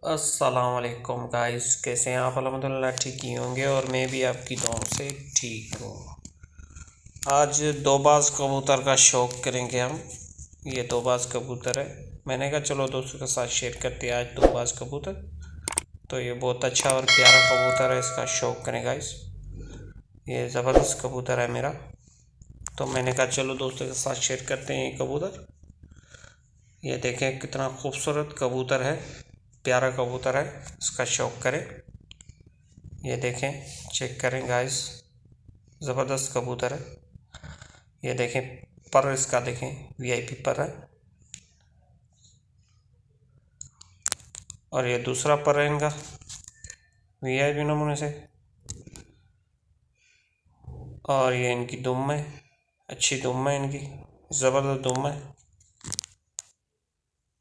अस्सलाम वालेकुम गाइस, कैसे हैं आप? अल्हम्दुलिल्लाह ठीक ही होंगे और मैं भी आपकी दुआओं से ठीक हूँ। आज दो बाज कबूतर का शौक़ करेंगे हम। ये दो बाज कबूतर है। मैंने कहा चलो दोस्तों के साथ शेयर करते हैं आज दो बाज कबूतर। तो ये बहुत अच्छा और प्यारा कबूतर है, इसका शौक़ करें गाइस। ये ज़बरदस्त कबूतर है मेरा, तो मैंने कहा चलो दोस्तों के साथ शेयर करते हैं ये कबूतर। ये देखें कितना खूबसूरत कबूतर है, प्यारा कबूतर है, इसका शौक़ करें। ये देखें, चेक करें गाइस, ज़बरदस्त कबूतर है। ये देखें पर इसका, देखें वीआईपी पर है। और ये दूसरा पर है इनका वीआईपी नमूने से। और ये इनकी दुम है, अच्छी दुम है इनकी, ज़बरदस्त दुम है।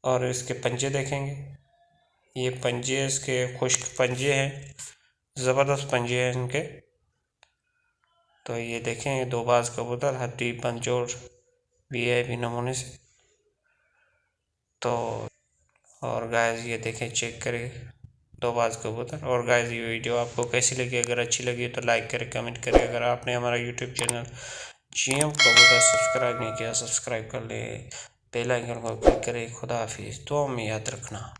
और इसके पंजे देखेंगे, ये पंजे इसके खुश्क पंजे हैं, ज़बरदस्त पंजे हैं इनके। तो ये देखें, ये दो बाज कबूतर हड्डी पंजोड़ वीआईपी नमूने से। तो और गाइस ये देखें, चेक करें दो बाज कबूतर। और गाइस ये वीडियो आपको कैसी लगी? अगर अच्छी लगी तो लाइक करें, कमेंट करें। अगर आपने हमारा यूट्यूब चैनल जीएम कबूतर सब्सक्राइब नहीं किया, सब्सक्राइब कर ले, बेल आइकन को क्लिक करें। खुदा हाफिज़, दुआ में याद रखना।